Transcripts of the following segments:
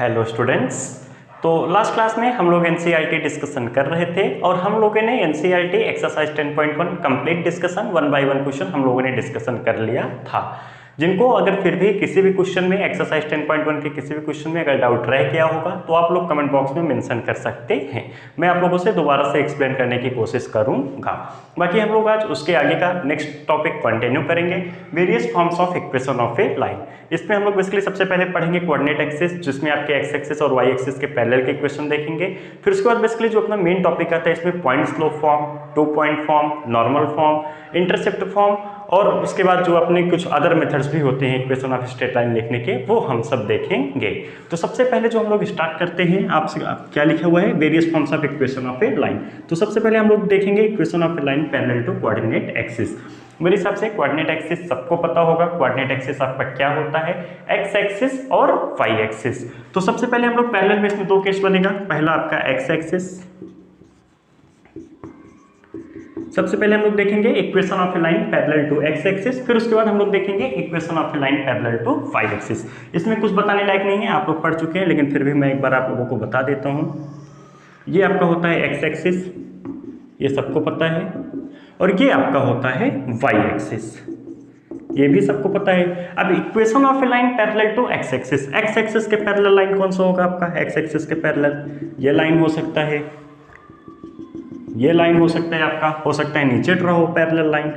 Hello students. तो last class में हम लोग एनसीईआरटी डिस्कशन कर रहे थे और हम लोगों ने NCERT exercise 10.1 complete discussion 1 by 1 question हम लोगों ने डिस्कशन कर लिया था। जिनको अगर फिर भी किसी भी क्वेश्चन में एक्सरसाइज 10.1 के किसी भी क्वेश्चन में अगर डाउट रह गया होगा तो आप लोग कमेंट बॉक्स में मेंशन कर सकते हैं। मैं आप लोगों से दोबारा से एक्सप्लेन करने की कोशिश करूंगा। बाकी हम लोग आज उसके आगे का नेक्स्ट टॉपिक कंटिन्यू करेंगे, various forms of equation of a line. इसमें हम लोग बेसिकली सबसे पहले पढ़ेंगे कोऑर्डिनेट एक्सिस, जिसमें आपके एक्स एक्सिस और वाई एक्सिस के पैरेलल के इक्वेशन देखेंगे। फिर उसके बाद बेसिकली जो अपना मेन टॉपिक आता है इसमें point slope form, 2 point form, normal form, intercept form और उसके बाद जो अपने कुछ अदर मेथड्स भी होते हैं इक्वेशन ऑफ स्ट्रेट लाइन लिखने के, वो हम सब देखेंगे। तो सबसे पहले जो हम लोग स्टार्ट करते हैं, आपसे क्या लिखा हुआ है, various forms of equation of a line. तो सबसे पहले हम लोग देखेंगे equation of a line parallel to coordinate axis. मेरे हिसाब से कोऑर्डिनेट एक्सिस सबको पता होगा। कोऑर्डिनेट एक्सिस आपका क्या होता है, एक्स एक्सिस और वाई एक्सिस। तो सबसे पहले हम लोग पैरेलल में इसमें दो केस बनेगा। पहला आपका एक्स एक्सिस, सबसे पहले हम लोग देखेंगे equation of a line parallel to X axis, फिर उसके बाद हम लोग देखेंगे equation of a line parallel to Y axis. इसमें कुछ बताने लायक नहीं है, आप लोग पढ़ चुके हैं, लेकिन फिर भी मैं एक बार आप लोगों को बता देता हूं। ये आपका होता है एक्स एक्सिस, ये सबको पता है, और ये आपका होता है वाई एक्सिस, ये भी सबको पता है। अब equation of a line parallel to X axis, X axis के पैरेलल लाइन कौन सा होगा आपका, एक्स एक्सिस के पैरेलल ये लाइन हो सकता है, ये लाइन हो सकता है आपका, हो सकता है नीचे ड्रॉ हो पैरेलल लाइन,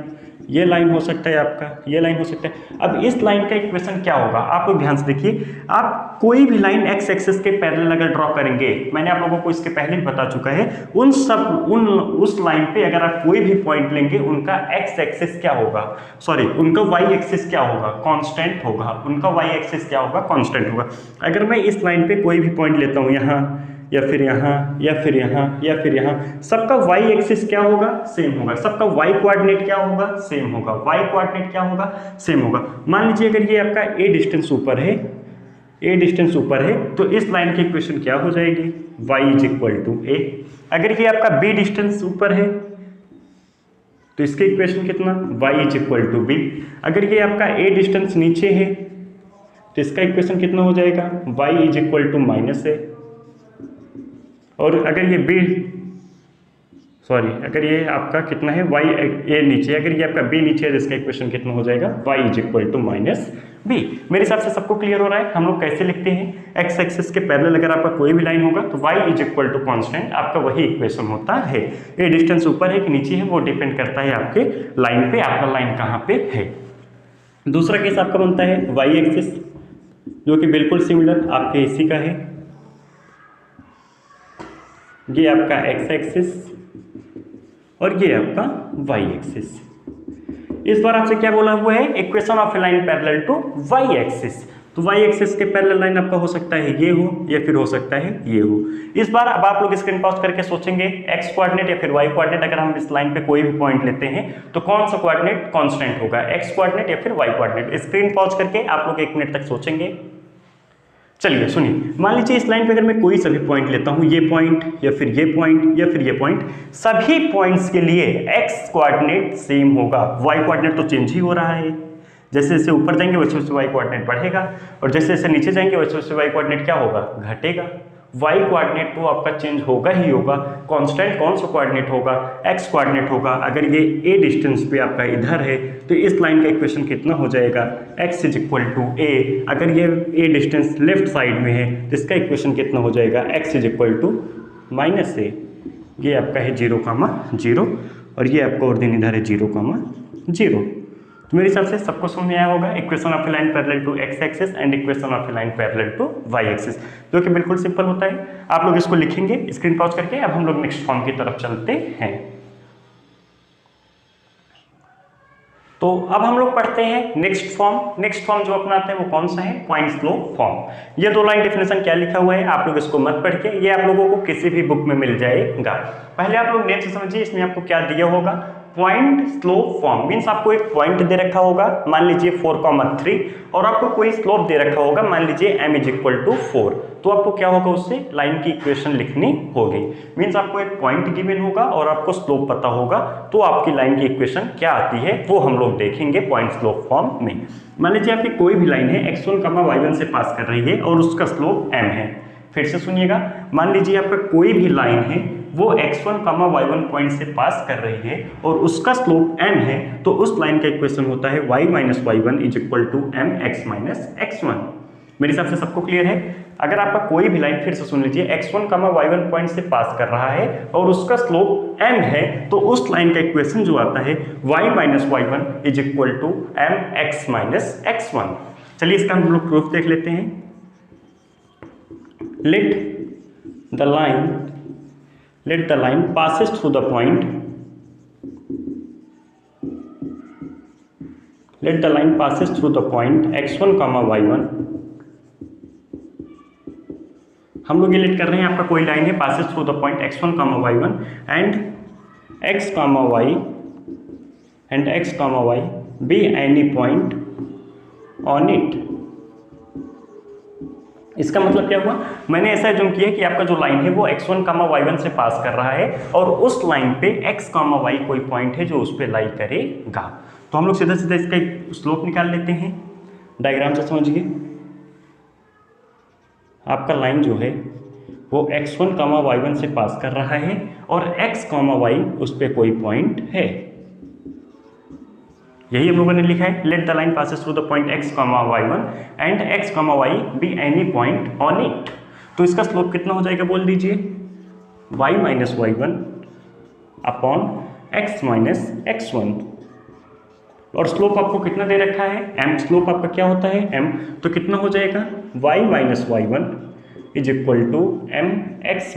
ये लाइन हो सकता है आपका, ये लाइन हो सकता है। अब इस लाइन का इक्वेशन क्या होगा, आप लोग ध्यान से देखिए। आप कोई भी लाइन एक्स एक्सिस के पैरेलल अगर ड्रॉ करेंगे, मैंने आप लोगों को इसके पहले भी बता चुका है, उस लाइन पे अगर आप कोई भी पॉइंट लेंगे, उनका एक्स एक्सिस क्या होगा, सॉरी उनका वाई एक्सिस क्या होगा, कांस्टेंट होगा। उनका वाई एक्सिस क्या होगा, कांस्टेंट होगा। अगर मैं इस लाइन पे कोई भी पॉइंट लेता हूं, यहाँ या फिर यहाँ या फिर यहाँ या फिर यहाँ, सबका वाई एक्सिस क्या होगा, सेम होगा। सबका वाई कोऑर्डिनेट क्या होगा, सेम होगा। वाई कोऑर्डिनेट क्या होगा, सेम होगा। मान लीजिए अगर ये आपका ए डिस्टेंस ऊपर है, ए डिस्टेंस ऊपर है, तो इस लाइन की इक्वेशन क्या हो जाएगी, y इज इक्वल टू ए। अगर ये आपका बी डिस्टेंस ऊपर है तो इसकी इक्वेशन कितना, y is equal to B. अगर ये आपका ए डिस्टेंस नीचे है तो इसका इक्वेशन कितना हो जाएगा, y is equal to minus A. और अगर ये बी, सॉरी अगर ये आपका कितना है, y ए नीचे, अगर ये आपका b नीचे है तो इसका इक्वेशन कितना हो जाएगा, y is equal to minus B. मेरे हिसाब से सबको क्लियर हो रहा है। हम लोग कैसे लिखते हैं, एक्स एक्सिस के पैरेलल अगर आपका कोई भी लाइन होगा तो y is equal to constant, आपका वही इक्वेशन होता है। ए डिस्टेंस ऊपर है कि नीचे है वो डिपेंड करता है आपके लाइन पे, आपका लाइन कहाँ पे है। दूसरा केस आपका बनता है वाई एक्सिस, जो कि बिल्कुल सिमिलर आपके इसी का है। ये आपका एक्स एक्सिस और ये आपका वाई एक्सिस। इस बार आपसे क्या बोला हुआ है, equation of a line parallel to Y axis. तो वाई एक्सिस के पैरेलल लाइन आपका हो सकता है ये हो या फिर हो सकता है ये हो। इस बार अब आप लोग स्क्रीन पॉज करके सोचेंगे, एक्स कोऑर्डिनेट या फिर वाई कोऑर्डिनेट अगर हम इस लाइन पे कोई भी पॉइंट लेते हैं तो कौन सा कोऑर्डिनेट कांस्टेंट होगा, एक्स कोऑर्डिनेट या फिर वाई कोऑर्डिनेट। स्क्रीन पॉज करके आप लोग 1 मिनट तक सोचेंगे। चलिए सुनिए, मान लीजिए इस लाइन पे अगर मैं कोई सभी पॉइंट लेता हूं, ये पॉइंट या फिर ये पॉइंट या फिर ये पॉइंट, सभी पॉइंट्स के लिए एक्स कोऑर्डिनेट सेम होगा। वाई कोऑर्डिनेट तो चेंज ही हो रहा है, जैसे जैसे ऊपर जाएंगे वैसे वैसे वाई कोऑर्डिनेट बढ़ेगा, और जैसे जैसे नीचे जाएंगे वैसे वैसे वाई कोऑर्डिनेट क्या होगा, घटेगा। वाई कोऑर्डिनेट तो आपका चेंज होगा ही होगा। कांस्टेंट कौन सा कोऑर्डिनेट होगा, एक्स कोऑर्डिनेट होगा। अगर ये ए डिस्टेंस पे आपका इधर है तो इस लाइन का इक्वेशन कितना हो जाएगा, एक्स इज इक्वल टू ए। अगर ये ए डिस्टेंस लेफ्ट साइड में है तो इसका इक्वेशन कितना हो जाएगा, x is equal to minus A. ये आपका है 0,0 और ये आपका ऑरिजिन इधर है 0,0। तो मेरे हिसाब से सबको समझ में आया होगा equation of a line parallel to X axis and equation of a line parallel to Y axis, जो कि बिल्कुल सिंपल होता है। आप लोग इसको लिखेंगे स्क्रीन पॉज करके। अब हम लोग नेक्स्ट फॉर्म की तरफ चलते हैं। तो अब हम लोग पढ़ते हैं नेक्स्ट फॉर्म। नेक्स्ट फॉर्म जो अपनाते हैं वो कौन सा है, पॉइंट स्लोप फॉर्म। ये 2 लाइन डेफिनेशन क्या लिखा हुआ है, आप लोग इसको मत पढ़ के, ये आप लोगों को किसी भी बुक में मिल जाएगा। पहले आप लोग नेम से समझिए, इसमें आपको क्या दिया होगा, पॉइंट स्लोप फॉर्म मीन्स आपको एक पॉइंट दे रखा होगा, मान लीजिए 4,3 और आपको कोई स्लोप दे रखा होगा, मान लीजिए m = 4, तो आपको क्या होगा, उससे लाइन की इक्वेशन लिखनी होगी। मीन्स आपको एक पॉइंट गिवन होगा और आपको स्लोप पता होगा, तो आपकी लाइन की इक्वेशन क्या आती है वो हम लोग देखेंगे पॉइंट स्लोप फॉर्म में। मान लीजिए आपकी कोई भी लाइन है x1, y1 से पास कर रही है और उसका स्लोप m है। फिर से सुनिएगा, मान लीजिए आपका कोई भी लाइन है वो x1, y1 पॉइंट से पास कर रही है और उसका स्लोप m है, तो उस लाइन का इक्वेशन होता है y - y1 = mx - x1। मेरे हिसाब से सबको क्लियर है। अगर आपका कोई भी लाइन, फिर से सुन लीजिए, x1, y1 पॉइंट से पास कर रहा है और उसका स्लोप m है, तो उस लाइन का इक्वेशन जो आता है y - y1 = mx - x1। चलिए इसका हम लोग प्रूफ देख लेते हैं। let the line passes through the point x1, y1। हम लोग ये लेट कर रहे हैं, आपका कोई लाइन है passes through the point x1, y1 and x, y be any point on it। इसका मतलब क्या हुआ, मैंने ऐसा एज्यूम किया कि आपका जो लाइन है वो x1, y1 से पास कर रहा है और उस लाइन पे x, y कोई पॉइंट है जो उस पे लाई करेगा। तो हम लोग सीधा सीधा इसका स्लोप निकाल लेते हैं, डायग्राम से समझिए। आपका लाइन जो है वो x1, y1 से पास कर रहा है और x, y उस पे कोई पॉइंट है, यही हम लोगों ने लिखा है। Let the line passes through the point x, y1 and x, y be any point on it. तो इसका स्लोप कितना हो जाएगा बोल दीजिए, y - y1 upon x - x1। और स्लोप आपको कितना दे रखा है, m। स्लोप आपका क्या होता है, m। तो कितना हो जाएगा, y - y1 =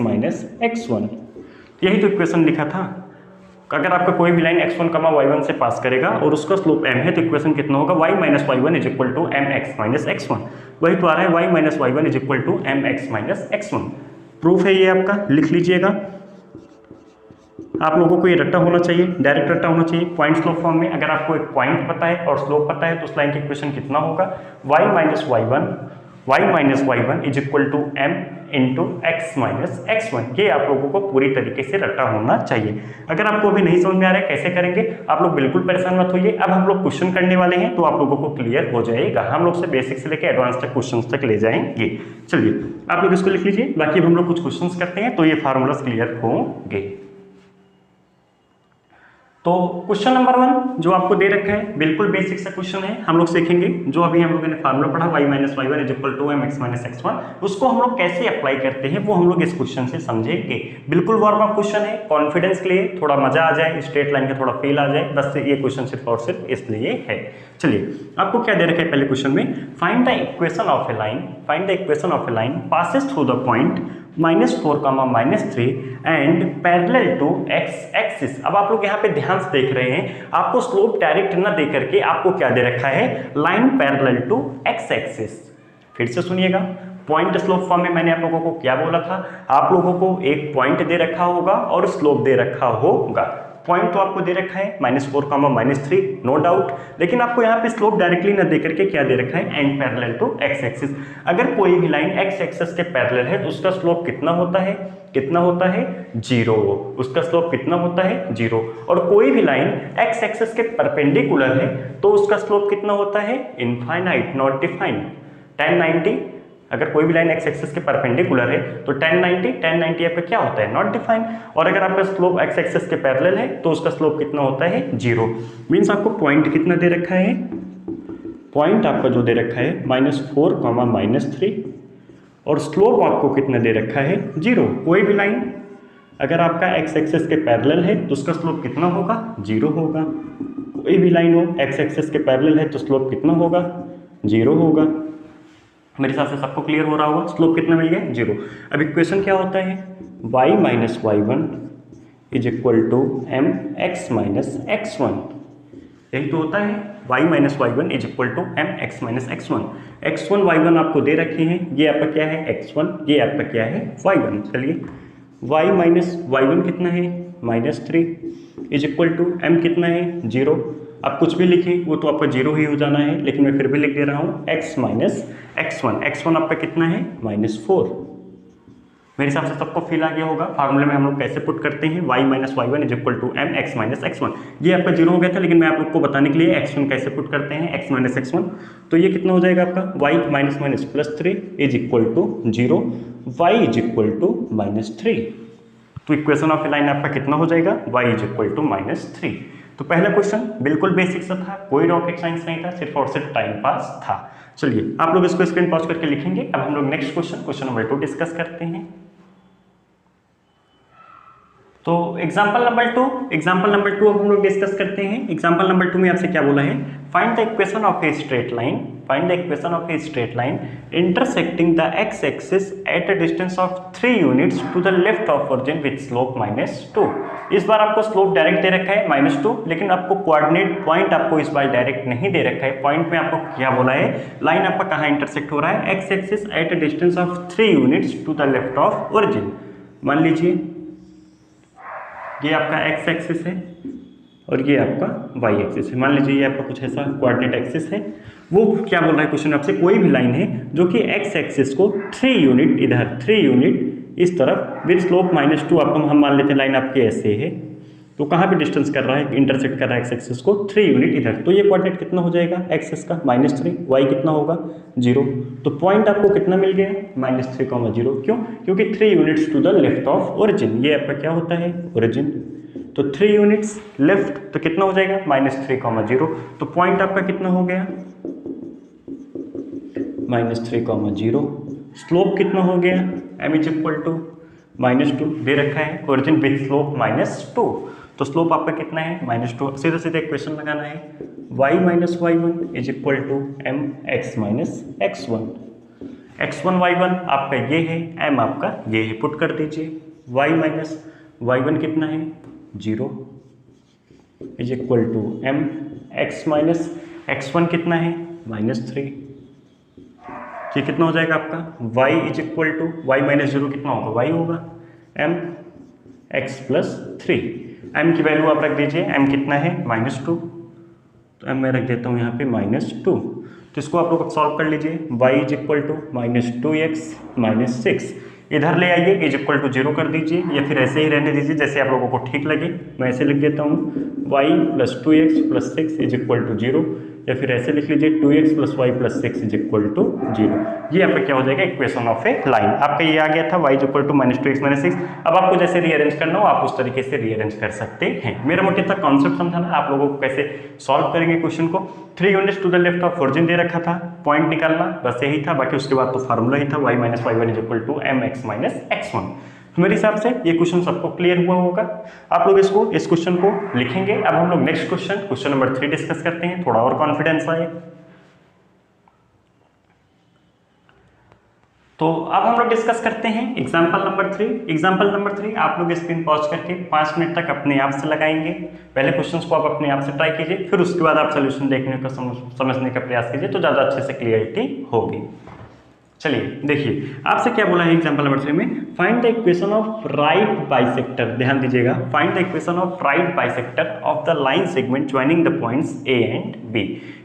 mx - x1। यही तो इक्वेशन लिखा था। अगर आपका कोई भी लाइन x1, y1 से पास करेगा और उसका स्लोप m है, तो इक्वेशन कितना होगा, y - y1 = mx - x1। वही तो आ रहा है, y - y1 = mx - x1। Proof है ये आपका, लिख लीजिएगा। आप लोगों को ये रट्टा होना चाहिए, डायरेक्ट रट्टा होना चाहिए पॉइंट स्लोप फॉर्म में। अगर आपको एक पॉइंट पता है और स्लोप पता है तो उस लाइन की इक्वेशन कितना होगा, y - y1 = m × x - x1। ये आप लोगों को पूरी तरीके से रट्टा होना चाहिए। अगर आपको अभी नहीं समझ में आ रहा है कैसे करेंगे, आप लोग बिल्कुल परेशान मत होइए। अब हम लोग क्वेश्चन करने वाले हैं तो आप लोगों को क्लियर हो जाएगा। हम लोग से बेसिक से लेकर एडवांस तक क्वेश्चन तक ले जाएंगे। चलिए आप लोग इसको लिख लीजिए, बाकी हम लोग कुछ क्वेश्चन करते हैं तो ये फार्मूलाज क्लियर होंगे। तो क्वेश्चन नंबर 1 जो आपको दे रखा है, बिल्कुल बेसिक सा क्वेश्चन है। हम लोग सीखेंगे जो अभी हम लोगों ने फार्मूला पढ़ा y - y1 = mx - x1, उसको हम लोग कैसे अप्लाई करते हैं वो हम लोग इस क्वेश्चन से समझेंगे। बिल्कुल वार्म अप क्वेश्चन है, कॉन्फिडेंस के लिए, थोड़ा मजा आ जाए, स्ट्रेट लाइन का थोड़ा फील आ जाए, बस ये क्वेश्चन सिर्फ और सिर्फ इसलिए है। चलिए आपको क्या दे रखा है पहले क्वेश्चन में, find the equation of a line passes through the point -4, -3 and parallel to x axis. अब आप लोग यहाँ पे ध्यान से देख रहे हैं, आपको स्लोप डायरेक्ट ना दे करके आपको क्या दे रखा है, line parallel to x axis. फिर से सुनिएगा, पॉइंट स्लोप फॉर्म में मैंने आप लोगों को क्या बोला था, आप लोगों को एक पॉइंट दे रखा होगा और स्लोप दे रखा होगा। पॉइंट तो आपको दे रखा है -4, -3 नो डाउट, लेकिन आपको यहाँ पे स्लोप डायरेक्टली ना दे करके क्या दे रखा है, and parallel to x axis. अगर कोई भी लाइन x एक्सिस के पैरेलल है तो उसका स्लोप कितना होता है, 0। उसका स्लोप कितना होता है, 0। और कोई भी लाइन x एक्सिस के परपेंडिकुलर है तो उसका स्लोप कितना होता है, इनफाइनाइट, नॉट डिफाइंड। 1090, अगर कोई भी लाइन x एक्सिस के परपेंडिकुलर है तो 1090 आपका क्या होता है, नॉट डिफाइंड। और अगर आपका स्लोप x एक्सिस के पैरेलल है तो उसका स्लोप कितना होता है, 0। मीन्स आपको पॉइंट कितना दे रखा है, पॉइंट आपका जो दे रखा है -4, -3 और स्लोप आपको कितना दे रखा है, 0। कोई भी लाइन अगर आपका x एक्सिस के पैरेलल है तो उसका स्लोप कितना होगा, 0 होगा। कोई भी लाइन हो x एक्सिस के पैरेलल है तो स्लोप कितना होगा, 0 होगा। मेरे हिसाब से सबको क्लियर हो रहा होगा, स्लोप कितना मिल गया, 0। अब इक्वेशन क्या होता है, y - y1 = mx - x1। यही तो होता है, y - y1 = mx - x1। x1 y1 आपको दे रखे हैं, ये आपका क्या है x1, ये आपका क्या है y1। चलिए y - y1 कितना है, -3 इज इक्वल टू m कितना है 0। आप कुछ भी लिखिए वो तो आपका 0 ही हो जाना है, लेकिन मैं फिर भी लिख दे रहा हूँ x माइनस x1। x1 आपका कितना है -4। मेरे हिसाब से सबको फील आ गया होगा फार्मूले में हम लोग कैसे पुट करते हैं, y minus y1 is equal to m x minus x1। ये आपका 0 हो गया था, लेकिन मैं आप लोग को बताने के लिए x1 कैसे पुट करते हैं, x माइनस x1। तो ये कितना हो जाएगा आपका y minus minus plus 3 is equal to 0, y is equal to -3। तो इक्वेशन ऑफ ए लाइन आपका कितना हो जाएगा, y इज इक्वल टू -3। तो पहला क्वेश्चन बिल्कुल बेसिक सा था, कोई रॉकेट साइंस नहीं था, सिर्फ और सिर्फ टाइम पास था। चलिए आप लोग इसको स्क्रीन पॉज करके लिखेंगे। अब हम लोग नेक्स्ट क्वेश्चन नंबर 2 डिस्कस करते हैं। तो एग्जाम्पल नंबर टू अब हम लोग डिस्कस करते हैं। एग्जाम्पल नंबर 2 में आपसे क्या बोला है, find the equation of a straight line intersecting the X axis at a distance of 3 units to the left of origin with slope -2। इस बार आपको स्लोप डायरेक्ट दे रखा है -2, लेकिन आपको कोऑर्डिनेट पॉइंट आपको इस बार डायरेक्ट नहीं दे रखा है। पॉइंट में आपको क्या बोला है, लाइन आपका कहाँ इंटरसेक्ट हो रहा है, X axis at a distance of 3 units to the left of origin. मान लीजिए ये आपका एक्स एक्सिस है और ये आपका वाई एक्सिस है। मान लीजिए ये आपका कुछ ऐसा कोऑर्डिनेट एक्सिस है। वो क्या बोल रहा है क्वेश्चन आपसे, कोई भी लाइन है जो कि एक्स एक्सिस को 3 यूनिट इधर 3 यूनिट इस तरफ विद स्लोप -2, आपको हम मान लेते हैं लाइन आपकी ऐसे है, तो कहाँ पे डिस्टेंस कर रहा है, इंटरसेक्ट कर रहा है एक्स एक्सिस को 3 यूनिट इधर। तो ये कोऑर्डिनेट कितना हो जाएगा एक्सिस का -3, वाई कितना होगा 0। तो पॉइंट आपको कितना मिल गया -3, 0। क्यों, क्योंकि 3 units to the left of origin, ये आपका क्या होता है ओरिजिन। तो 3 यूनिट्स लेफ्ट तो कितना हो जाएगा -3, 0। तो पॉइंट आपका कितना हो गया -3, 0। स्लोप कितना हो गया m इज इक्वल टू -2 दे रखा है, ओरिजिन विद स्लोप -2। तो स्लोप आपका कितना है -2। सीधा सीधा इक्वेशन लगाना है, y minus y1 is equal to m x minus x1। x1 y1 आपका ये है, m आपका ये है, पुट कर दीजिए। y माइनस y1 कितना है 0 is equal to m x minus x1 कितना है -3। ये कितना हो जाएगा आपका y is equal to y minus 0 कितना होगा, y होगा m x प्लस 3। m की वैल्यू आप रख दीजिए, m कितना है -2, तो m मैं रख देता हूँ यहाँ पे -2। तो इसको आप लोग सॉल्व कर लीजिए, y is equal to -2x -6 इधर ले आइए, इज इक्वल टू 0 कर दीजिए, या फिर ऐसे ही रहने दीजिए जैसे आप लोगों को ठीक लगे। मैं ऐसे लिख देता हूँ y plus 2x plus 6 is equal to 0, या फिर ऐसे लिख लीजिए 2x plus y plus 6 is equal to 0। ये आपका क्या हो जाएगा इक्वेशन ऑफ ए लाइन। आपका ये आ गया था y is equal to -2x -6। अब आपको जैसे रीअरेंज करना हो आप उस तरीके से रीअरेंज कर सकते हैं। मेरा मोटिव था कॉन्सेप्ट समझाना, आप लोगों को कैसे सॉल्व करेंगे क्वेश्चन को। 3 units to the left of origin दे रखा था, पॉइंट निकालना बस यही था, बाकी उसके बाद तो फार्मूला ही था y minus y1 is equal to mx minus x1। तो मेरे हिसाब से ये क्वेश्चन सबको क्लियर हुआ होगा। आप लोग इस क्वेश्चन को लिखेंगे। अब हम लोग नेक्स्ट क्वेश्चन नंबर 3 डिस्कस करते हैं, थोड़ा और कॉन्फिडेंस आए। तो अब हम लोग डिस्कस करते हैं एग्जाम्पल नंबर 3। एग्जाम्पल नंबर 3 आप लोग स्क्रीन पॉज करके 5 मिनट तक अपने आप से लगाएंगे। पहले क्वेश्चंस को आप अपने आप से ट्राई कीजिए, फिर उसके बाद आप सोल्यूशन देखने का समझने का प्रयास कीजिए, तो ज़्यादा अच्छे से क्लियरिटी होगी। चलिए देखिए आपसे क्या बोला है एग्जाम्पल नंबर 3 में, find the equation of right bisector. ध्यान दीजिएगा, find the equation of right bisector of the line segment joining the points A and B.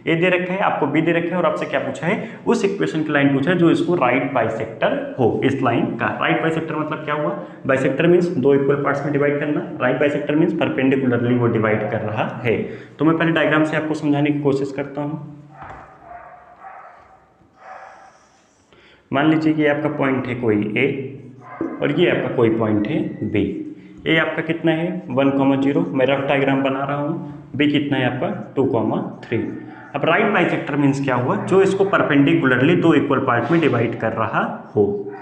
A दे रखा है, आपको बी दे रखा है, और आपसे क्या पूछा है, उस इक्वेशन की लाइन पूछा है जो इसको राइट बाइसेक्टर हो। इस लाइन का राइट बाइसेक्टर मतलब क्या हुआ, बाइसेक्टर मीन्स दो इक्वल पार्ट्स में डिवाइड करना, राइट बाइसेक्टर मीन्स परपेंडिकुलरली वो डिवाइड कर रहा है। तो मैं पहले डायग्राम से आपको समझाने की कोशिश करता हूँ। मान लीजिए कि आपका पॉइंट है कोई ए और ये आपका कोई पॉइंट है बी। ए आपका कितना है 1,0, मैं रफ डायग्राम बना रहा हूँ। बी कितना है आपका 2,3। अब राइट बाइसेक्टर मीन्स क्या हुआ, जो इसको परपेंडिकुलरली दो इक्वल पार्ट में डिवाइड कर रहा हो।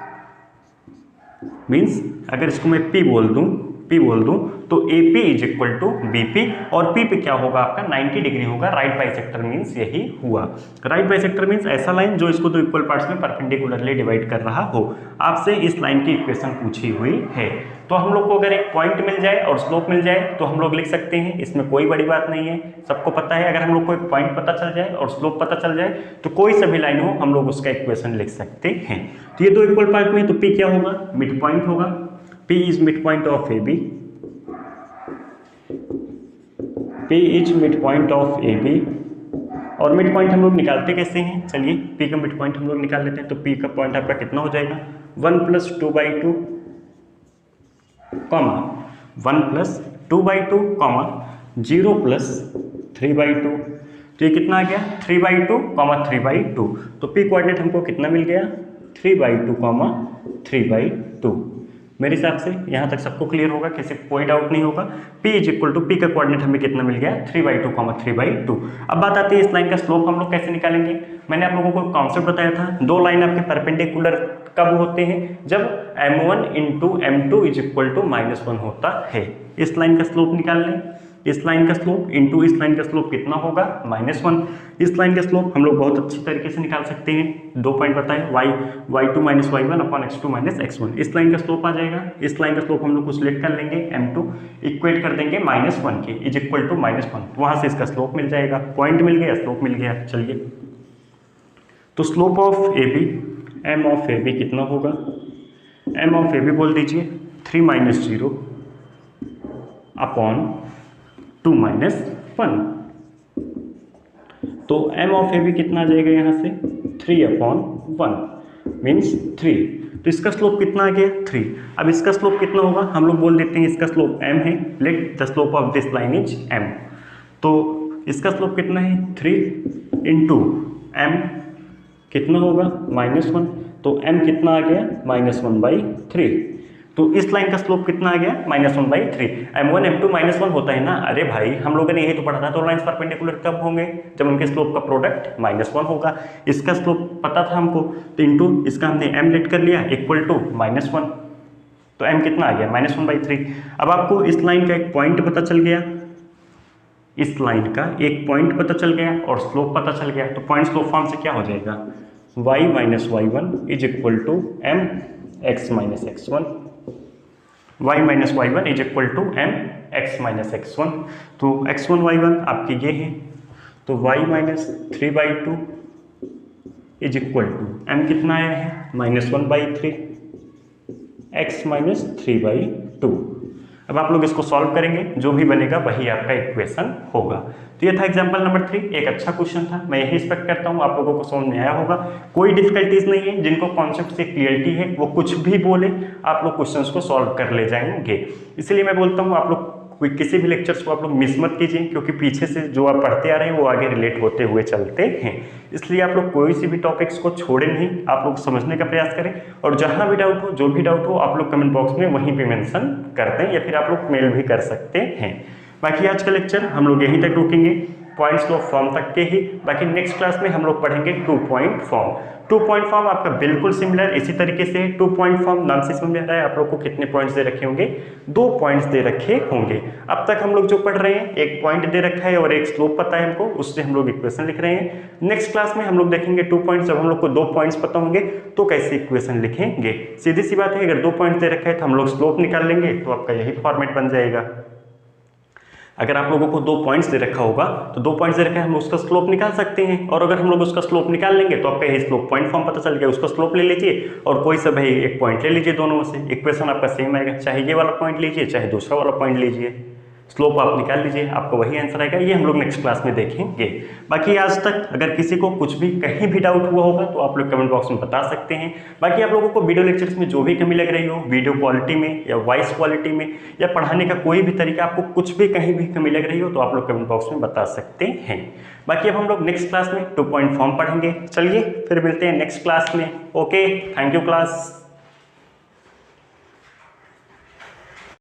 मीन्स अगर इसको मैं P बोल दूं तो AP is equal to BP, और P पे क्या होगा आपका 90 डिग्री होगा। राइट बाइसेक्टर मीन्स यही हुआ। राइट बाइसेक्टर मीन्स ऐसा लाइन जो इसको दो इक्वल पार्ट्स में परपेंडिकुलरली डिवाइड कर रहा हो। आपसे इस लाइन की इक्वेशन पूछी हुई है, तो हम लोग को अगर एक पॉइंट मिल जाए और स्लोप मिल जाए तो हम लोग लिख सकते हैं, इसमें कोई बड़ी बात नहीं है, सबको पता है। अगर हम लोग को एक पॉइंट पता चल जाए और स्लोप पता चल जाए तो कोई सा भी लाइन हो हम लोग उसका इक्वेशन लिख सकते हैं। तो ये दो इक्वल पार्ट में, तो P क्या होगा, मिड पॉइंट होगा। P is mid point of AB, P is mid point of A B. और मिड पॉइंट हम लोग निकालते कैसे हैं, चलिए P का मिड पॉइंट हम लोग निकाल लेते हैं। तो P का पॉइंट आपका कितना हो जाएगा, 1 + 2/2 कॉमा 1 + 2/2 कॉमा 0 + 3/2। तो ये कितना आ गया, 3/2 कॉमा 3/2। तो P कोऑर्डिनेट हमको कितना मिल गया, 3/2 कॉमा 3/2। मेरे हिसाब से यहाँ तक सबको क्लियर होगा, किसी कोई डाउट नहीं होगा। P = P का कोऑर्डिनेट हमें कितना मिल गया, 3/2 कॉमा 3/2। अब बात आती है इस लाइन का स्लोप हम लोग कैसे निकालेंगे। मैंने आप लोगों को कॉन्सेप्ट बताया था, दो लाइन आपके परपेंडिकुलर कब होते हैं, जब m1 × m2 = -1 होता है। इस लाइन का स्लोप निकाल लें, इस लाइन का स्लोप इंटू इस लाइन का स्लोप कितना होगा, -1। इस लाइन का स्लोप हम लोग बहुत अच्छी तरीके से निकाल सकते हैं, 2 पॉइंट बताएं, y2 - y1 / x2 - x1। इस लाइन का स्लोप आ जाएगा। इस लाइन का स्लोप हम लोग को सिलेक्ट कर लेंगे, m2 इक्वेट कर देंगे -1 के, = -1। वहां से इसका स्लोप मिल जाएगा, पॉइंट मिल गया, स्लोप मिल गया। चलिए, तो slope of A B, m of A B कितना होगा, m ऑफ ए बी बोल दीजिए 3 - 0 / 2 - 1। तो m ऑफ ए बी कितना आ जाएगा यहाँ से, 3/1 मीन्स 3। तो इसका स्लोप कितना आ गया, 3। अब इसका स्लोप कितना होगा, हम लोग बोल देते हैं इसका स्लोप m है, let the slope of this line is m। तो इसका स्लोप कितना है, 3 × m कितना होगा, -1। तो m कितना आ गया, -1/3। तो इस लाइन का स्लोप कितना आ गया, -1/3। m1 m2 -1 होता है ना, अरे भाई हम लोगों ने यही तो पढ़ा था, दो लाइंस परपेंडिकुलर कब होंगे, जब उनके स्लोप का प्रोडक्ट -1 होगा। इसका स्लोप पता था हमको, तो इंटू इसका हमने m लेट कर लिया, = -1। तो m कितना आ गया, -1/3। अब आपको इस लाइन का एक पॉइंट पता चल गया, इस लाइन का एक पॉइंट पता चल गया और स्लोप पता चल गया। तो पॉइंट स्लोप फॉर्म से क्या हो जाएगा, y - y1 = mx - x1, y - y1 = mx - x1। तो x1 y1 आपके ये हैं, तो y - 3/2 = m कितना आया है, -1/3 x - 3/2। अब आप लोग इसको सॉल्व करेंगे, जो भी बनेगा वही आपका इक्वेशन होगा। तो ये था एग्जांपल नंबर 3, एक अच्छा क्वेश्चन था। मैं यही एक्सपेक्ट करता हूँ आप लोगों को समझ में आया होगा, कोई डिफिकल्टीज नहीं है। जिनको कॉन्सेप्ट से क्लियरिटी है वो कुछ भी बोले, आप लोग क्वेश्चंस को सॉल्व कर ले जाएंगे। इसलिए मैं बोलता हूँ आप लोग कोई किसी भी लेक्चर्स को आप लोग मिस मत कीजिए, क्योंकि पीछे से जो आप पढ़ते आ रहे हैं वो आगे रिलेट होते हुए चलते हैं। इसलिए आप लोग कोई सी भी टॉपिक्स को छोड़े नहीं, आप लोग समझने का प्रयास करें। और जहां भी डाउट हो, जो भी डाउट हो, आप लोग कमेंट बॉक्स में वहीं पे मेंशन कर दें, या फिर आप लोग मेल भी कर सकते हैं। बाकी आज का लेक्चर हम लोग यहीं तक रुकेंगे, पॉइंट स्लोप फॉर्म तक के ही। बाकी नेक्स्ट क्लास में हम लोग पढ़ेंगे 2 पॉइंट फॉर्म। 2 पॉइंट फॉर्म आपका बिल्कुल सिमिलर इसी तरीके से 2 पॉइंट फॉर्म नाम से समझ में आ रहा है आप लोग को कितने पॉइंट्स दे रखे होंगे, 2 पॉइंट्स दे रखे होंगे। अब तक हम लोग जो पढ़ रहे हैं, एक पॉइंट दे रखा है और एक स्लोप पता है हमको, उससे हम लोग इक्वेशन लिख रहे हैं। नेक्स्ट क्लास में हम लोग देखेंगे 2 पॉइंट्स, जब हम लोग को 2 पॉइंट्स पता होंगे तो कैसे इक्वेशन लिखेंगे। सीधी सी बात है, अगर 2 पॉइंट्स दे रखा है तो हम लोग स्लोप निकाल लेंगे, तो आपका यही फॉर्मेट बन जाएगा। अगर आप लोगों को 2 पॉइंट्स दे रखा होगा तो 2 पॉइंट्स दे रखा है, हम उसका स्लोप निकाल सकते हैं। और अगर हम लोग उसका स्लोप निकाल लेंगे तो आपका ये स्लोप पॉइंट फॉर्म पता चल गया, उसका स्लोप ले लीजिए और कोई सा भाई एक पॉइंट ले लीजिए, दोनों में से इक्वेशन आपका सेम आएगा। चाहे ये वाला पॉइंट लीजिए, चाहे दूसरा वाला पॉइंट लीजिए, स्लोप आप निकाल लीजिए, आपको वही आंसर आएगा। ये हम लोग नेक्स्ट क्लास में देखेंगे। बाकी आज तक अगर किसी को कुछ भी कहीं भी डाउट हुआ होगा तो आप लोग कमेंट बॉक्स में बता सकते हैं। बाकी आप लोगों को वीडियो लेक्चर्स में जो भी कमी लग रही हो, वीडियो क्वालिटी में या वॉइस क्वालिटी में या पढ़ाने का कोई भी तरीका, आपको कुछ भी कहीं भी कमी लग रही हो तो आप लोग कमेंट बॉक्स में बता सकते हैं। बाकी अब हम लोग नेक्स्ट क्लास में 2 पॉइंट फॉर्म पढ़ेंगे। चलिए फिर मिलते हैं नेक्स्ट क्लास में। Okay, thank you class.